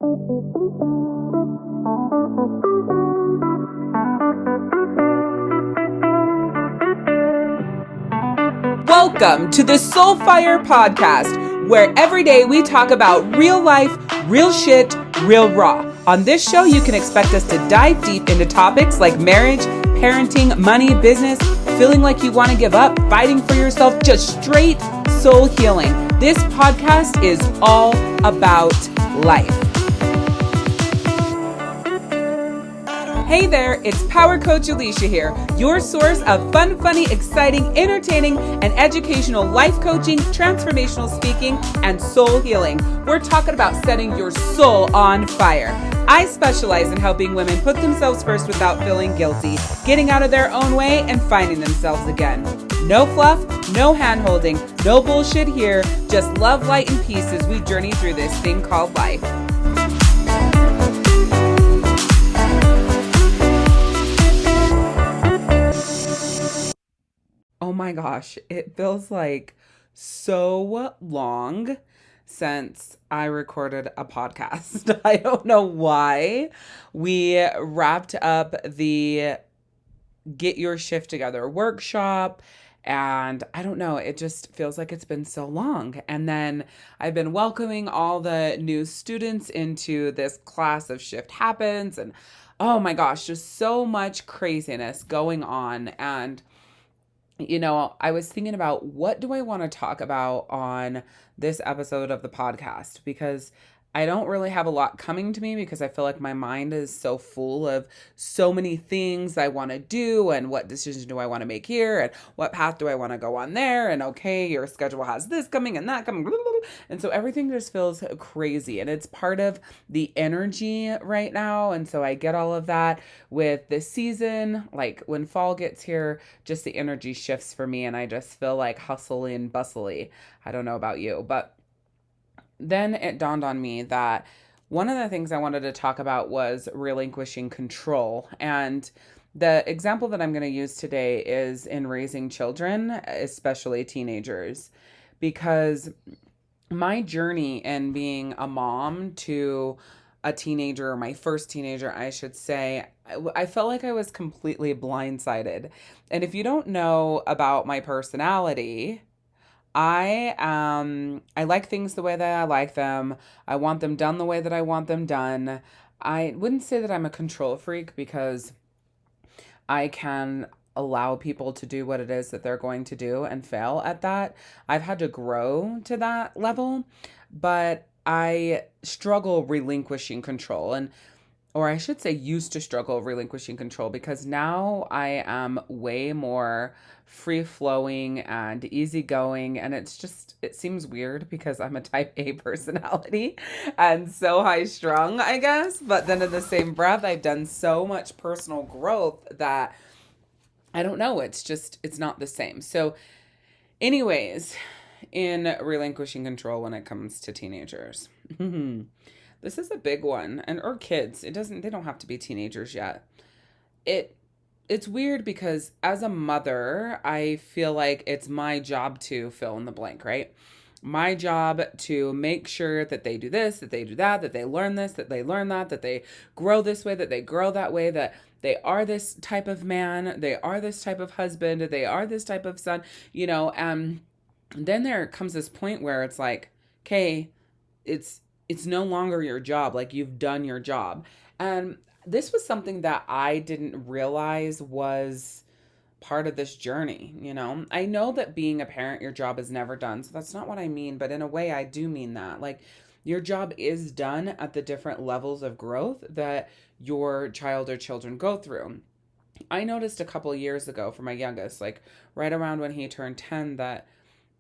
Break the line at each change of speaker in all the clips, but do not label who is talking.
Welcome to the Soulfire Podcast, where every day we talk about real life, real shit, real raw. On this show, you can expect us to dive deep into topics like marriage, parenting, money, business, feeling like you want to give up, fighting for yourself, just straight soul healing. This podcast is all about life. Hey there, it's Power Coach Alicia here, your source of fun, funny, exciting, entertaining, and educational life coaching, transformational speaking, and soul healing. We're talking about setting your soul on fire. I specialize in helping women put themselves first without feeling guilty, getting out of their own way, and finding themselves again. No fluff, no hand-holding, no bullshit here, just love, light, and peace as we journey through this thing called life. Oh my gosh, it feels like so long since I recorded a podcast. I don't know why. We wrapped up the Get Your Shift Together workshop, and I don't know, it just feels like it's been so long. And then I've been welcoming all the new students into this class of Shift Happens, and oh my gosh, just so much craziness going on. And you know, I was thinking about what do I want to talk about on this episode of the podcast, because I don't really have a lot coming to me because I feel like my mind is so full of so many things I want to do, and what decisions do I want to make here, and what path do I want to go on there, and okay, your schedule has this coming and that coming, and so everything just feels crazy, and it's part of the energy right now. And so I get all of that with this season. Like when fall gets here, just the energy shifts for me, and I just feel like hustly and bustly. I don't know about you, but then it dawned on me that one of the things I wanted to talk about was relinquishing control. And the example that I'm going to use today is in raising children, especially teenagers, because my journey in being a mom to a teenager, or my first teenager, I should say, I felt like I was completely blindsided. And if you don't know about my personality, I like things the way that I like them. I want them done the way that I want them done. I wouldn't say that I'm a control freak, because I can allow people to do what it is that they're going to do and fail at that. I've had to grow to that level, but I struggle relinquishing control, or I should say used to struggle relinquishing control, because now I am way more free-flowing and easygoing. And it seems weird because I'm a type A personality and so high-strung, I guess. But then in the same breath, I've done so much personal growth that I don't know, it's not the same. So anyways, in relinquishing control when it comes to teenagers, this is a big one, or kids. They don't have to be teenagers yet. It's weird because as a mother, I feel like it's my job to fill in the blank, right? My job to make sure that they do this, that they do that, that they learn this, that they learn that, that they grow this way, that they grow that way, that they are this type of man, they are this type of husband, they are this type of son, and then there comes this point where it's like, okay, it's no longer your job. Like, you've done your job. And this was something that I didn't realize was part of this journey. I know that being a parent, your job is never done. So that's not what I mean. But in a way, I do mean that. Like, your job is done at the different levels of growth that your child or children go through. I noticed a couple of years ago for my youngest, like right around when he turned 10, that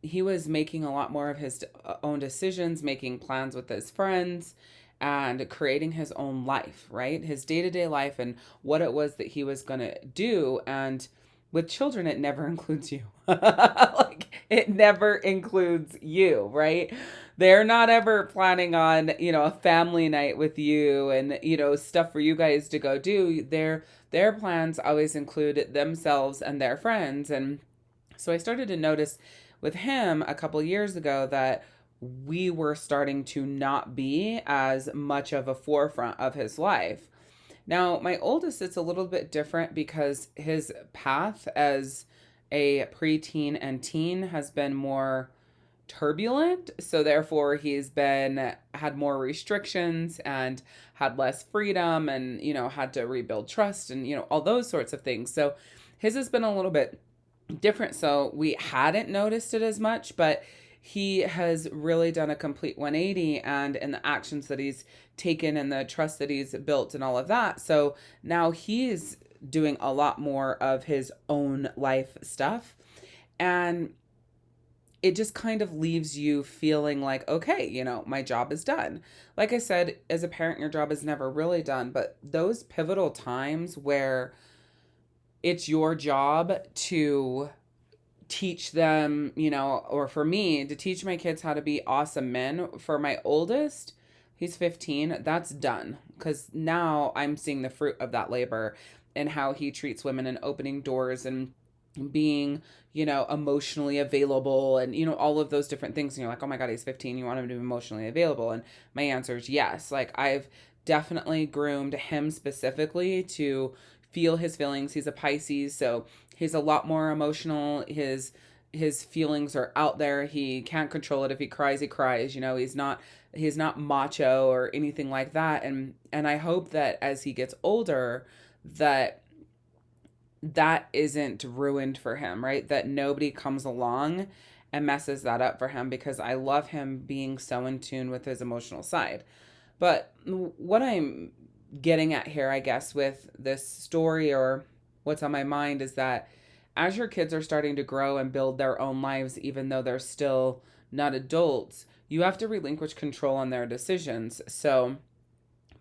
he was making a lot more of his own decisions, making plans with his friends, and creating his own life, right? His day-to-day life and what it was that he was going to do. And with children, it never includes you. Like, it never includes you, right? They're not ever planning on, a family night with you and, stuff for you guys to go do. Their plans always include themselves and their friends. And so I started to notice with him a couple years ago that we were starting to not be as much of a forefront of his life. Now, my oldest, it's a little bit different because his path as a preteen and teen has been more turbulent. So therefore he's been had more restrictions and had less freedom and, had to rebuild trust and, all those sorts of things. So his has been a little bit different. So we hadn't noticed it as much, but he has really done a complete 180 and in the actions that he's taken and the trust that he's built and all of that. So now he's doing a lot more of his own life stuff. And it just kind of leaves you feeling like, okay, my job is done. Like I said, as a parent, your job is never really done. But those pivotal times where it's your job to teach them, or for me to teach my kids how to be awesome men. For my oldest, he's 15, that's done. Because now I'm seeing the fruit of that labor and how he treats women and opening doors and being, emotionally available and, all of those different things. And you're like, oh my God, he's 15. You want him to be emotionally available? And my answer is yes. Like I've definitely groomed him specifically to feel his feelings. He's a Pisces, so he's a lot more emotional. His feelings are out there. He can't control it. If he cries, he cries. He's not macho or anything like that. And I hope that as he gets older, that isn't ruined for him, right? That nobody comes along and messes that up for him, because I love him being so in tune with his emotional side. But what I'm getting at here, I guess, with this story or what's on my mind is that as your kids are starting to grow and build their own lives, even though they're still not adults, you have to relinquish control on their decisions. So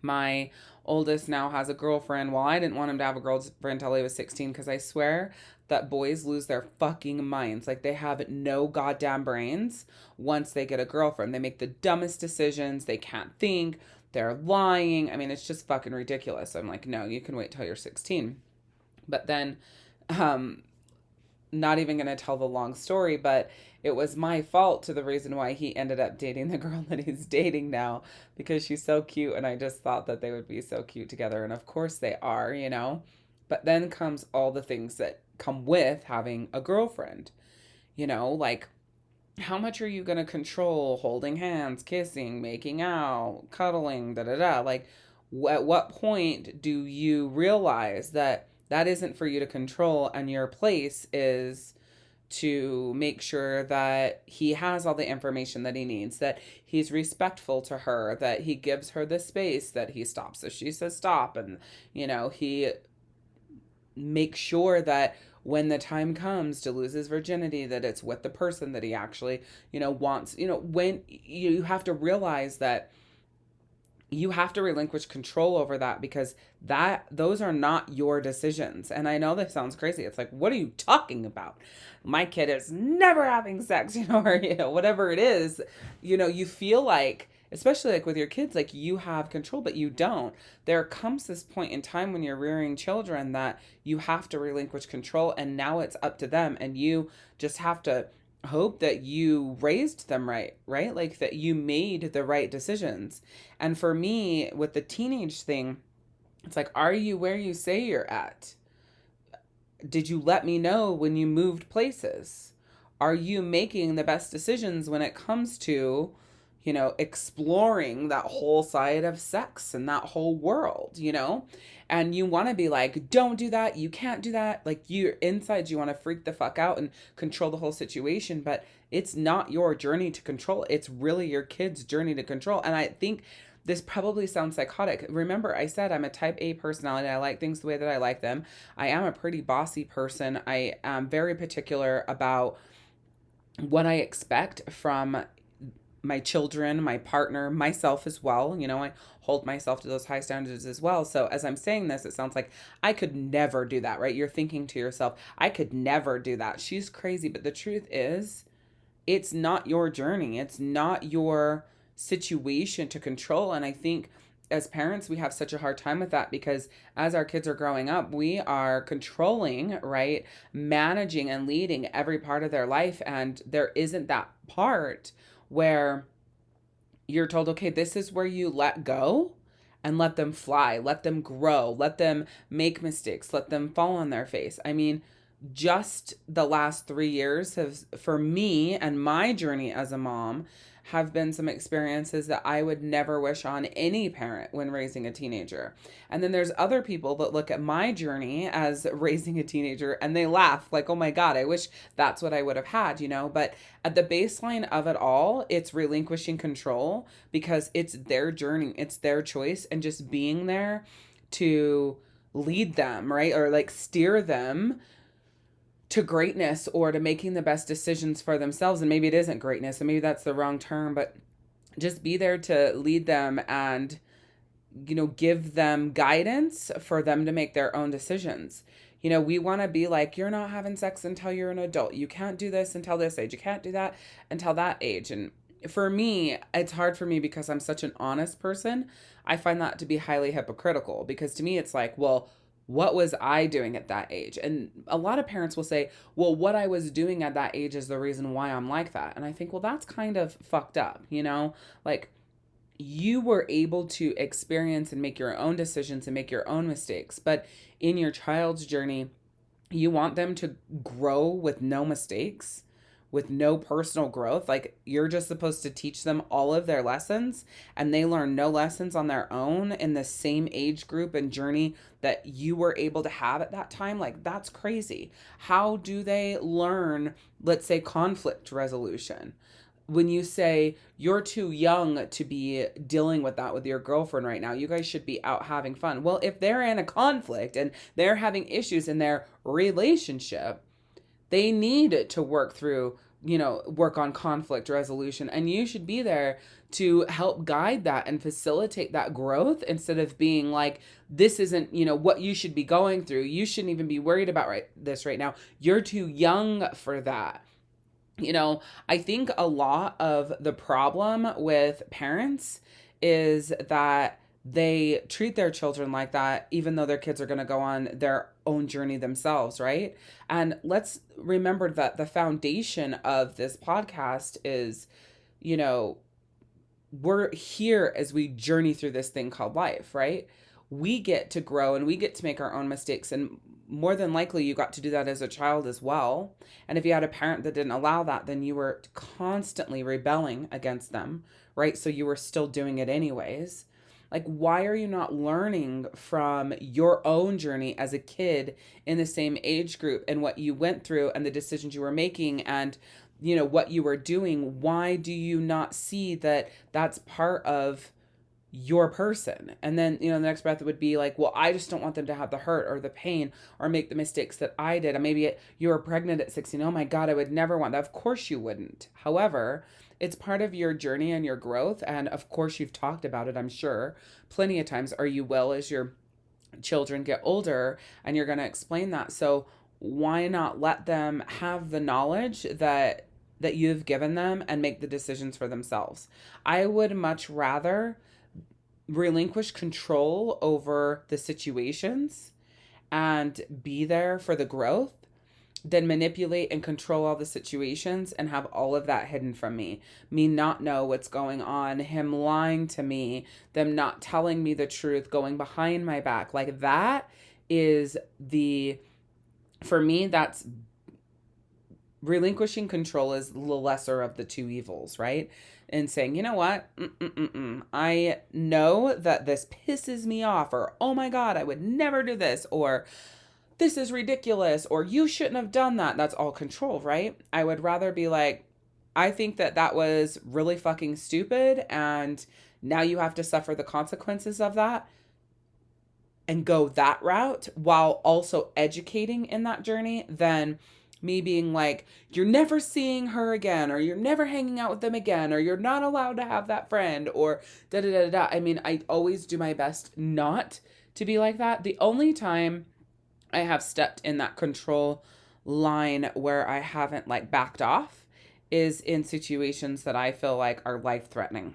my oldest now has a girlfriend. Well, I didn't want him to have a girlfriend until he was 16, because I swear that boys lose their fucking minds. Like they have no goddamn brains once they get a girlfriend. They make the dumbest decisions. They can't think. They're lying. I mean, it's just fucking ridiculous. I'm like, no, you can wait till you're 16. But then, not even going to tell the long story, but it was my fault to the reason why he ended up dating the girl that he's dating now, because she's so cute and I just thought that they would be so cute together. And of course they are, But then comes all the things that come with having a girlfriend, like how much are you going to control holding hands, kissing, making out, cuddling, da da da? Like, at what point do you realize that that isn't for you to control, and your place is to make sure that he has all the information that he needs, that he's respectful to her, that he gives her the space, that he stops if she says stop, and, he makes sure that when the time comes to lose his virginity, that it's with the person that he actually, wants. When you have to realize that you have to relinquish control over that, because those are not your decisions. And I know this sounds crazy. It's like, what are you talking about? My kid is never having sex, or whatever it is. You feel like, especially like with your kids, like you have control, but you don't. There comes this point in time when you're rearing children that you have to relinquish control, and now it's up to them, and you just have to hope that you raised them right? Like that you made the right decisions. And for me, with the teenage thing, it's like, are you where you say you're at? Did you let me know when you moved places? Are you making the best decisions when it comes to, exploring that whole side of sex and that whole world, And you want to be like, don't do that. You can't do that. Like you're inside, you want to freak the fuck out and control the whole situation. But it's not your journey to control. It's really your kid's journey to control. And I think this probably sounds psychotic. Remember, I said I'm a type A personality. I like things the way that I like them. I am a pretty bossy person. I am very particular about what I expect from my children, my partner, myself as well. I hold myself to those high standards as well. So as I'm saying this, it sounds like I could never do that, right? You're thinking to yourself, I could never do that. She's crazy. But the truth is, it's not your journey. It's not your situation to control. And I think as parents, we have such a hard time with that, because as our kids are growing up, we are controlling, right? Managing and leading every part of their life. And there isn't that part where you're told, okay, this is where you let go and let them fly, let them grow, let them make mistakes, let them fall on their face. I mean, just the last 3 years have, for me and my journey as a mom, have been some experiences that I would never wish on any parent when raising a teenager. And then there's other people that look at my journey as raising a teenager and they laugh like, oh my God, I wish that's what I would have had, you know? But at the baseline of it all, it's relinquishing control because it's their journey, it's their choice, and just being there to lead them, right? Or like steer them to greatness or to making the best decisions for themselves. And maybe it isn't greatness, and maybe that's the wrong term, but just be there to lead them and, you know, give them guidance for them to make their own decisions. You know, we want to be like, you're not having sex until you're an adult. You can't do this until this age. You can't do that until that age. And for me, it's hard for me because I'm such an honest person. I find that to be highly hypocritical because to me, it's like, well, what was I doing at that age? And a lot of parents will say, well, what I was doing at that age is the reason why I'm like that. And I think, well, that's kind of fucked up, you know? Like, you were able to experience and make your own decisions and make your own mistakes. But in your child's journey, you want them to grow with no mistakes, with no personal growth. Like, you're just supposed to teach them all of their lessons, and they learn no lessons on their own in the same age group and journey that you were able to have at that time. Like, that's crazy. How do they learn, let's say, conflict resolution? When you say you're too young to be dealing with that with your girlfriend right now, you guys should be out having fun. Well, if they're in a conflict and they're having issues in their relationship, they need to work through, you know, work on conflict resolution. And you should be there to help guide that and facilitate that growth instead of being like, this isn't, you know, what you should be going through. You shouldn't even be worried about this right now. You're too young for that. You know, I think a lot of the problem with parents is that they treat their children like that, even though their kids are going to go on their own journey themselves, right? And let's remember that the foundation of this podcast is, you know, we're here as we journey through this thing called life, right? We get to grow and we get to make our own mistakes. And more than likely, you got to do that as a child as well. And if you had a parent that didn't allow that, then you were constantly rebelling against them, right? So you were still doing it anyways. Like, why are you not learning from your own journey as a kid in the same age group and what you went through and the decisions you were making and, you know, what you were doing? Why do you not see that that's part of your person? And then, you know, the next breath would be like, well, I just don't want them to have the hurt or the pain or make the mistakes that I did. And maybe you were pregnant at 16. Oh my God, I would never want that. Of course you wouldn't. However, it's part of your journey and your growth. And of course, you've talked about it, I'm sure, plenty of times, or you will as your children get older, and you're going to explain that. So why not let them have the knowledge that you've given them and make the decisions for themselves? I would much rather relinquish control over the situations and be there for the growth than manipulate and control all the situations and have all of that hidden from me not know what's going on, him lying to me, them not telling me the truth, going behind my back. Like, that is the, for me, that's relinquishing control is the lesser of the two evils, right? And saying, you know what? I know that this pisses me off, or oh my God, I would never do this, or this is ridiculous, or you shouldn't have done that. That's all control, right? I would rather be like, I think that that was really fucking stupid, and now you have to suffer the consequences of that, and go that route while also educating in that journey, than me being like, you're never seeing her again, or you're never hanging out with them again, or you're not allowed to have that friend, or da da da da. I mean, I always do my best not to be like that. The only time I have stepped in that control line where I haven't like backed off is in situations that I feel like are life threatening.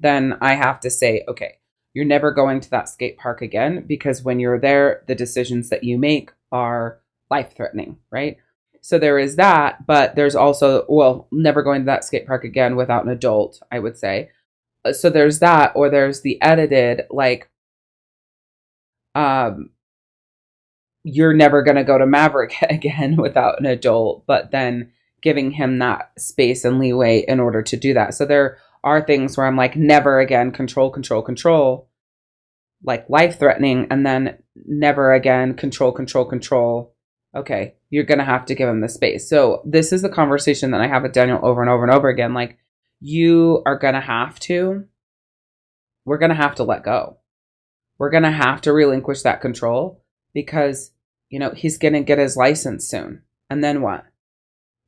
then I have to say, okay, you're never going to that skate park again, because when you're there, the decisions that you make are life threatening, right? So there is that, but there's also, well, never going to that skate park again without an adult, I would say. So there's that, or there's the edited, like, um, you're never going to go to Maverick again without an adult, but then giving him that space and leeway in order to do that. So there are things where I'm like, never again, control, control, control, like life threatening, and then never again, control, control, control. Okay, you're going to have to give him the space. So this is the conversation that I have with Daniel over and over and over again. Like, you are going to have to, we're going to have to let go. We're going to have to relinquish that control, because, you know, he's going to get his license soon. And then what?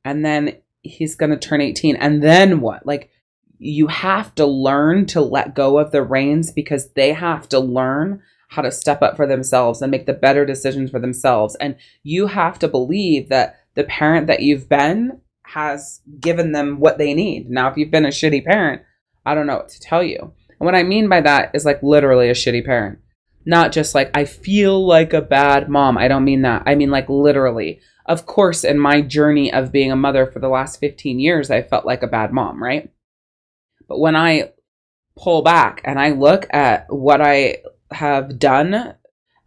And then he's going to turn 18. And then what? Like, you have to learn to let go of the reins, because they have to learn how to step up for themselves and make the better decisions for themselves. And you have to believe that the parent that you've been has given them what they need. Now, if you've been a shitty parent, I don't know what to tell you. And what I mean by that is like literally a shitty parent. Not just like, I feel like a bad mom. I don't mean that. I mean like literally. Of course, in my journey of being a mother for the last 15 years, I felt like a bad mom, right? But when I pull back and I look at what I have done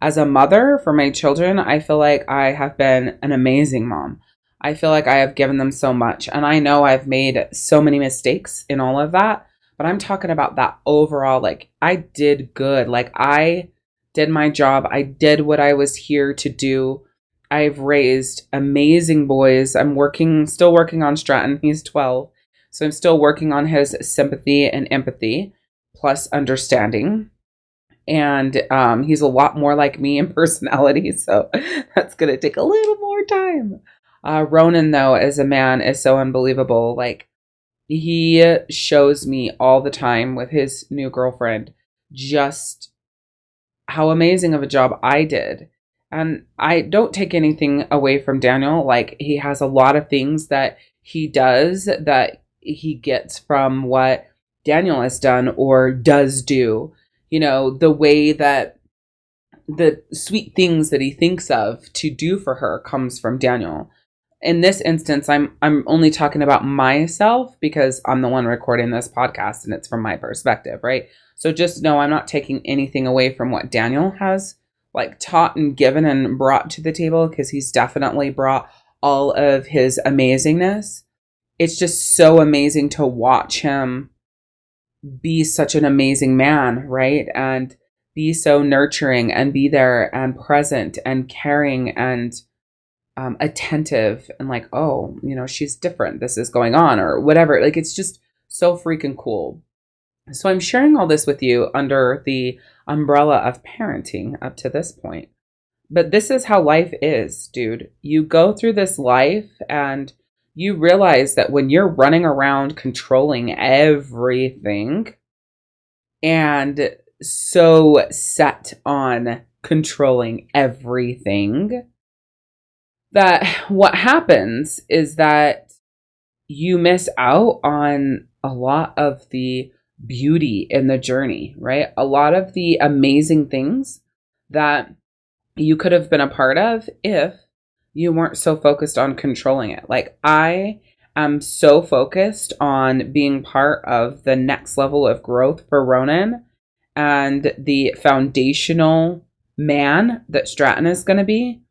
as a mother for my children, I feel like I have been an amazing mom. I feel like I have given them so much. And I know I've made so many mistakes in all of that. But I'm talking about that overall, like, I did good. Like, I did my job. I did what I was here to do. I've raised amazing boys. I'm still working on Stratton. He's 12. So I'm still working on his sympathy and empathy, plus understanding. And he's a lot more like me in personality. So that's going to take a little more time. Ronan, though, as a man, is so unbelievable. Like, he shows me all the time with his new girlfriend just how amazing of a job I did. And I don't take anything away from Daniel. Like, he has a lot of things that he does that he gets from what Daniel has done or does do. You know, the way that the sweet things that he thinks of to do for her comes from Daniel. In this instance, I'm only talking about myself because I'm the one recording this podcast and it's from my perspective, right? So just know I'm not taking anything away from what Daniel has like taught and given and brought to the table, because he's definitely brought all of his amazingness. It's just so amazing to watch him be such an amazing man, right? And be so nurturing and be there and present and caring and attentive and like, oh, you know, she's different. This is going on or whatever. Like, it's just so freaking cool. So I'm sharing all this with you under the umbrella of parenting up to this point. But this is how life is, dude. You go through this life and you realize that when you're running around controlling everything and so set on controlling everything, that what happens is that you miss out on a lot of the beauty in the journey, right? A lot of the amazing things that you could have been a part of if you weren't so focused on controlling it. Like, I am so focused on being part of the next level of growth for Ronan and the foundational man that Stratton is going to be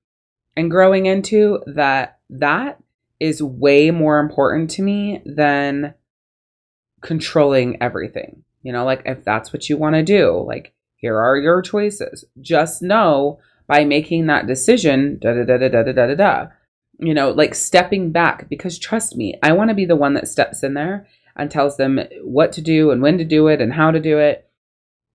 and growing into, that is way more important to me than controlling everything. You know, like, if that's what you want to do, like, here are your choices. Just know by making that decision, da da da da da da da da, you know, like stepping back, because trust me, I want to be the one that steps in there and tells them what to do and when to do it and how to do it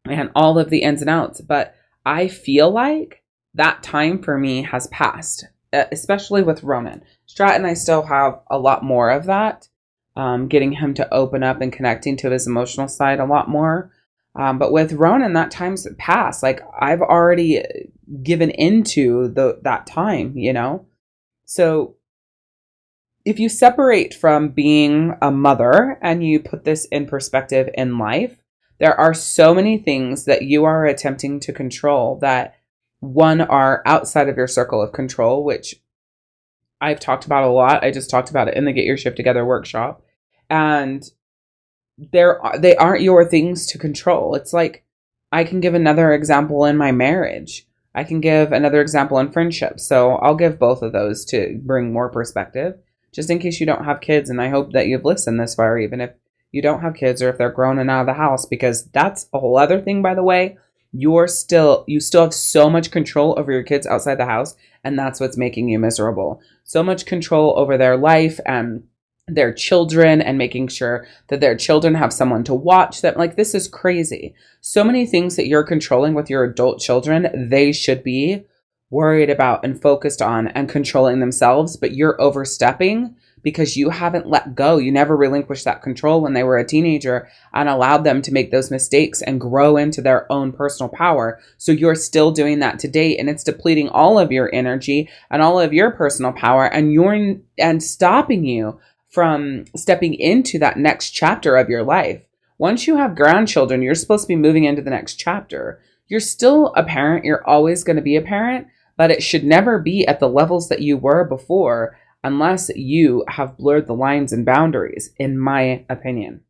and all of the ins and outs. But I feel like that time for me has passed, especially with Ronan. Stratton, I still have a lot more of that, getting him to open up and connecting to his emotional side a lot more. But with Ronan, that time's passed. Like, I've already given into that time, you know? So if you separate from being a mother and you put this in perspective in life, There are so many things that you are attempting to control that, one, are outside of your circle of control, which I've talked about a lot. I just talked about it in the Get Your Shift Together workshop. And they aren't your things to control. It's like, I can give another example in my marriage. I can give another example in friendship. So I'll give both of those to bring more perspective, just in case you don't have kids. And I hope that you've listened this far, even if you don't have kids or if they're grown and out of the house, because that's a whole other thing, by the way. You still have so much control over your kids outside the house, and that's what's making you miserable. So much control over their life and their children, and making sure that their children have someone to watch them. Like, this is crazy. So many things that you're controlling with your adult children, they should be worried about and focused on and controlling themselves, but you're overstepping because you haven't let go. You never relinquished that control when they were a teenager and allowed them to make those mistakes and grow into their own personal power. So you're still doing that today, and it's depleting all of your energy and all of your personal power, and stopping you from stepping into that next chapter of your life. Once you have grandchildren, you're supposed to be moving into the next chapter. You're still a parent. You're always going to be a parent, but it should never be at the levels that you were before, unless you have blurred the lines and boundaries, in my opinion.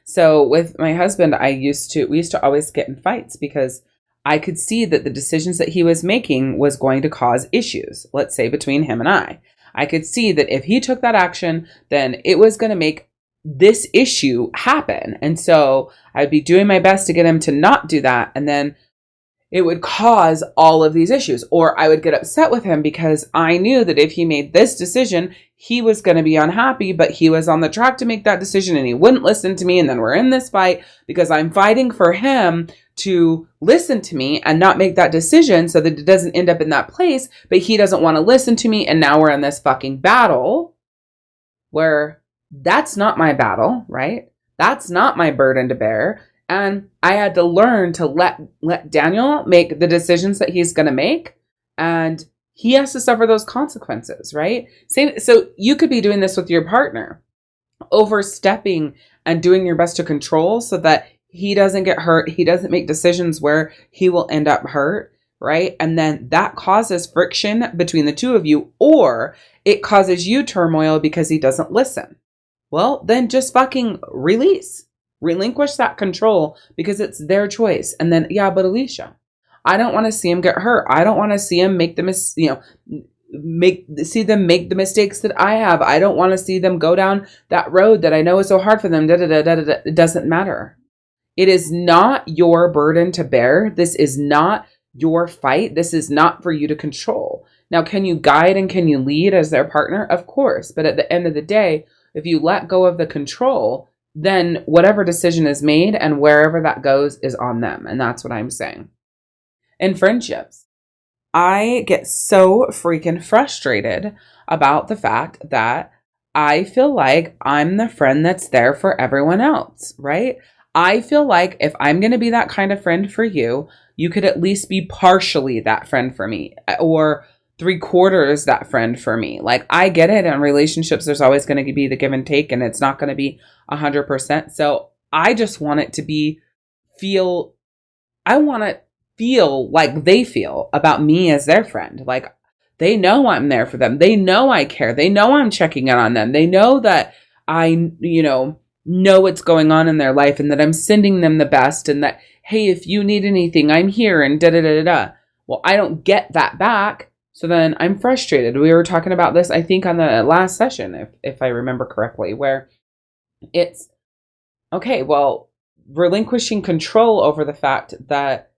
So with my husband, we used to always get in fights because I could see that the decisions that he was making was going to cause issues, let's say between him and I. I could see that if he took that action, then it was going to make this issue happen. And so I'd be doing my best to get him to not do that. And then it would cause all of these issues. Or I would get upset with him because I knew that if he made this decision, he was going to be unhappy, but he was on the track to make that decision and he wouldn't listen to me. And then we're in this fight because I'm fighting for him to listen to me and not make that decision so that it doesn't end up in that place, but he doesn't want to listen to me. And now we're in this fucking battle where that's not my battle, right? That's not my burden to bear. And I had to learn to let Daniel make the decisions that he's going to make. And he has to suffer those consequences, right? So you could be doing this with your partner, overstepping and doing your best to control so that he doesn't get hurt. He doesn't make decisions where he will end up hurt, right? And then that causes friction between the two of you, or it causes you turmoil because he doesn't listen. Well, then just fucking relinquish that control because it's their choice. And then, yeah, but Alicia, I don't want to see him get hurt. I don't want to see him make see them make the mistakes that I have. I don't want to see them go down that road that I know is so hard for them. It doesn't matter. It is not your burden to bear. This is not your fight. This is not for you to control. Now, can you guide and can you lead as their partner? Of course. But at the end of the day, if you let go of the control, then whatever decision is made and wherever that goes is on them. And that's what I'm saying. In friendships, I get so freaking frustrated about the fact that I feel like I'm the friend that's there for everyone else, right? I feel like if I'm going to be that kind of friend for you, you could at least be partially that friend for me, or 3/4 that friend for me. Like, I get it. In relationships, there's always going to be the give and take, and it's not going to be 100%. So I just want it to I want to feel like they feel about me as their friend. Like, they know I'm there for them. They know I care. They know I'm checking in on them. They know that I, know what's going on in their life and that I'm sending them the best, and that, hey, if you need anything, I'm here, and da-da-da-da-da. Well, I don't get that back. So then I'm frustrated. We were talking about this, I think, on the last session, if I remember correctly, where it's, okay, well, relinquishing control over the fact that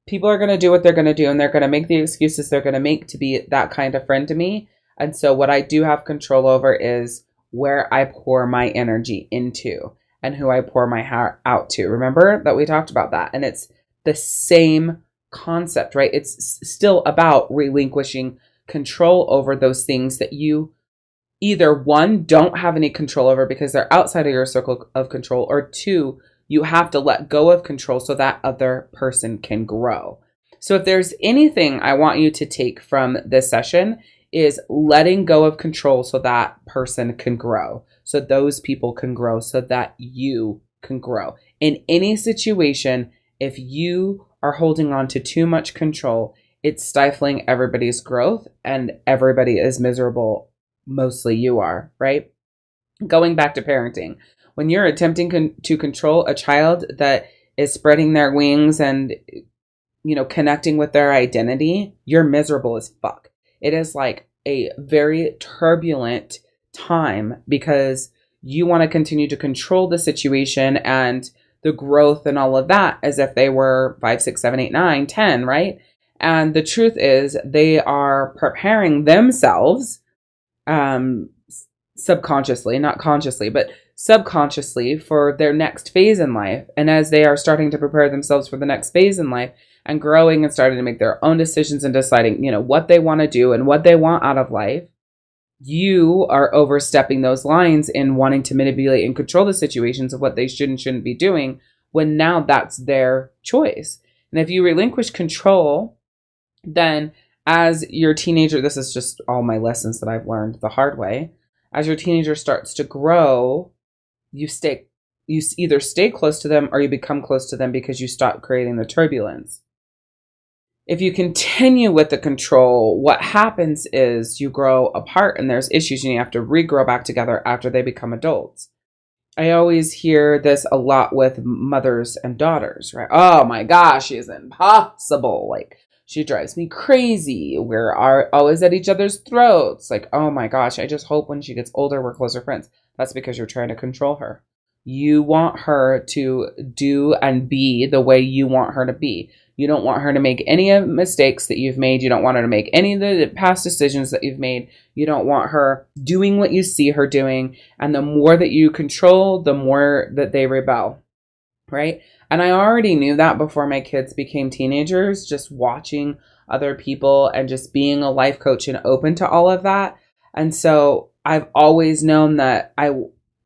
people are going to do what they're going to do, and they're going to make the excuses they're going to make to be that kind of friend to me. And so what I do have control over is where I pour my energy into and who I pour my heart out to. Remember that we talked about that. And it's the same concept, right? It's still about relinquishing control over those things that you either, one, don't have any control over because they're outside of your circle of control, or two, you have to let go of control so that other person can grow. So if there's anything I want you to take from this session, is letting go of control so that person can grow, so those people can grow, so that you can grow. In any situation, if you are holding on to too much control, it's stifling everybody's growth and everybody is miserable. Mostly you are, right? Going back to parenting, when you're attempting to control a child that is spreading their wings and, connecting with their identity, you're miserable as fuck. It is like a very turbulent time because you want to continue to control the situation and the growth and all of that as if they were 5, 6, 7, 8, 9, 10, right? And the truth is they are preparing themselves subconsciously, not consciously, but subconsciously for their next phase in life. And as they are starting to prepare themselves for the next phase in life and growing and starting to make their own decisions and deciding, what they want to do and what they want out of life, you are overstepping those lines in wanting to manipulate and control the situations of what they should and shouldn't be doing when now that's their choice. And if you relinquish control, then as your teenager, this is just all my lessons that I've learned the hard way. As your teenager starts to grow, you either stay close to them or you become close to them because you stop creating the turbulence. If you continue with the control, what happens is you grow apart and there's issues and you have to regrow back together after they become adults. I always hear this a lot with mothers and daughters, right? Oh my gosh, she is impossible. Like, she drives me crazy. We're always at each other's throats. Like, oh my gosh, I just hope when she gets older, we're closer friends. That's because you're trying to control her. You want her to do and be the way you want her to be. You don't want her to make any of the mistakes that you've made. You don't want her to make any of the past decisions that you've made. You don't want her doing what you see her doing. And the more that you control, the more that they rebel, right? And I already knew that before my kids became teenagers, just watching other people and just being a life coach and open to all of that. And so I've always known that I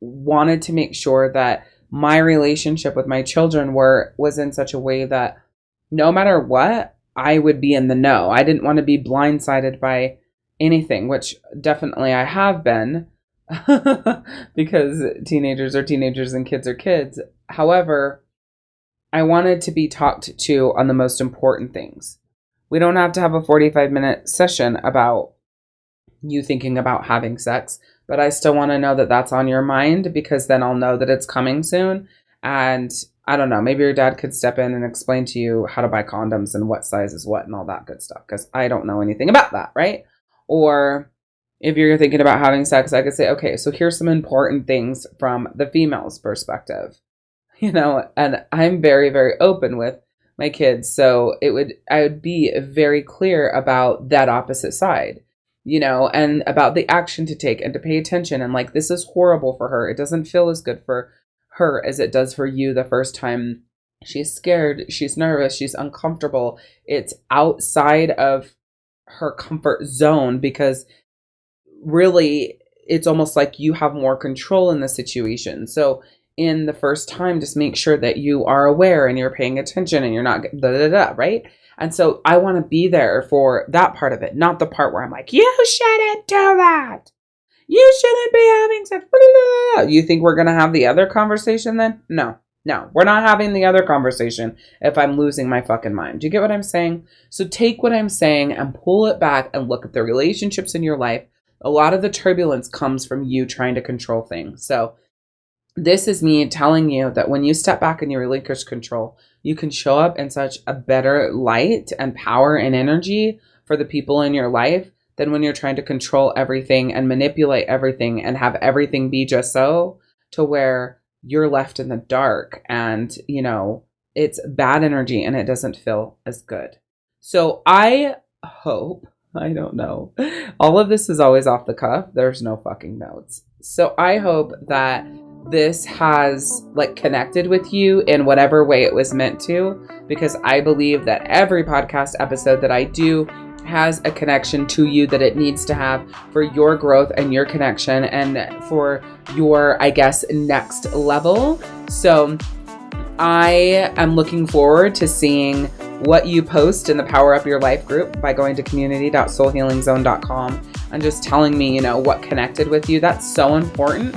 wanted to make sure that my relationship with my children was in such a way that no matter what, I would be in the know. I didn't want to be blindsided by anything, which definitely I have been because teenagers are teenagers and kids are kids. However, I wanted to be talked to on the most important things. We don't have to have a 45-minute session about you thinking about having sex, but I still want to know that that's on your mind because then I'll know that it's coming soon. And I don't know, maybe your dad could step in and explain to you how to buy condoms and what size is what and all that good stuff because I don't know anything about that, right? Or if you're thinking about having sex, I could say, okay, so here's some important things from the female's perspective, and I'm very, very open with my kids. So I would be very clear about that opposite side, and about the action to take and to pay attention. And like, this is horrible for her. It doesn't feel as good for her as it does for you the first time. She's scared, she's nervous, she's uncomfortable. It's outside of her comfort zone because really it's almost like you have more control in the situation. So in the first time, just make sure that you are aware and you're paying attention and you're not right? And so I want to be there for that part of it, not the part where I'm like, you shouldn't do that. You shouldn't be having sex. You think we're going to have the other conversation then? No, we're not having the other conversation if I'm losing my fucking mind. Do you get what I'm saying? So take what I'm saying and pull it back and look at the relationships in your life. A lot of the turbulence comes from you trying to control things. So this is me telling you that when you step back and you relinquish control, you can show up in such a better light and power and energy for the people in your life than when you're trying to control everything and manipulate everything and have everything be just so to where you're left in the dark and, it's bad energy and it doesn't feel as good. So I hope, I don't know, all of this is always off the cuff. There's no fucking notes. So I hope that this has connected with you in whatever way it was meant to, because I believe that every podcast episode that I do has a connection to you that it needs to have for your growth and your connection and for your, next level. So I am looking forward to seeing what you post in the Power Up Your Life group by going to community.soulhealingzone.com and just telling me, what connected with you. That's so important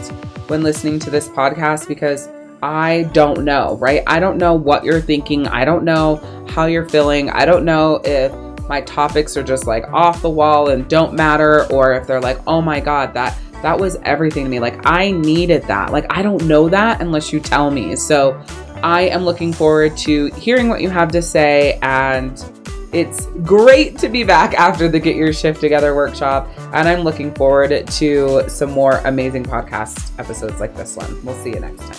when listening to this podcast because I don't know, right? I don't know what you're thinking. I don't know how you're feeling. I don't know if my topics are just like off the wall and don't matter, or if they're like, oh my God, that was everything to me. Like, I needed that. Like, I don't know that unless you tell me. So I am looking forward to hearing what you have to say, and it's great to be back after the Get Your Shift Together workshop, and I'm looking forward to some more amazing podcast episodes like this one. We'll see you next time.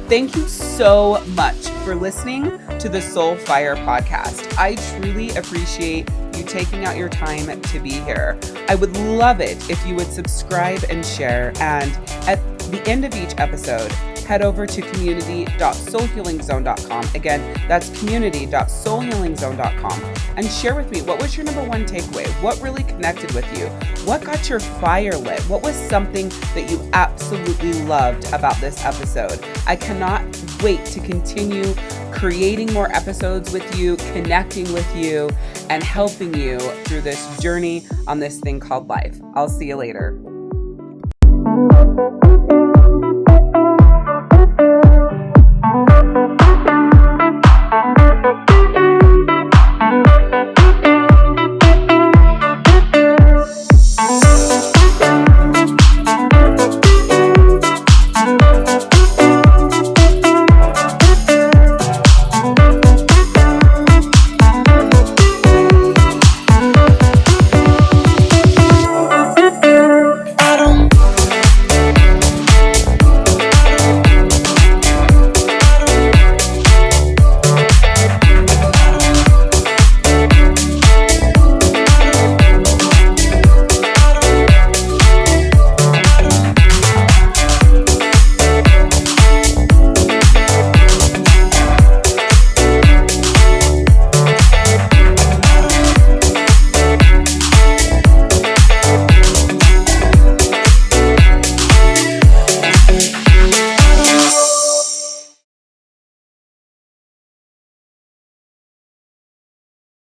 Thank you so much for listening to the Soul Fire podcast. I truly appreciate you taking out your time to be here. I would love it if you would subscribe and share, and at the end of each episode, head over to community.soulhealingzone.com. Again, that's community.soulhealingzone.com, and share with me, what was your number one takeaway? What really connected with you? What got your fire lit? What was something that you absolutely loved about this episode? I cannot wait to continue creating more episodes with you, connecting with you, and helping you through this journey on this thing called life. I'll see you later.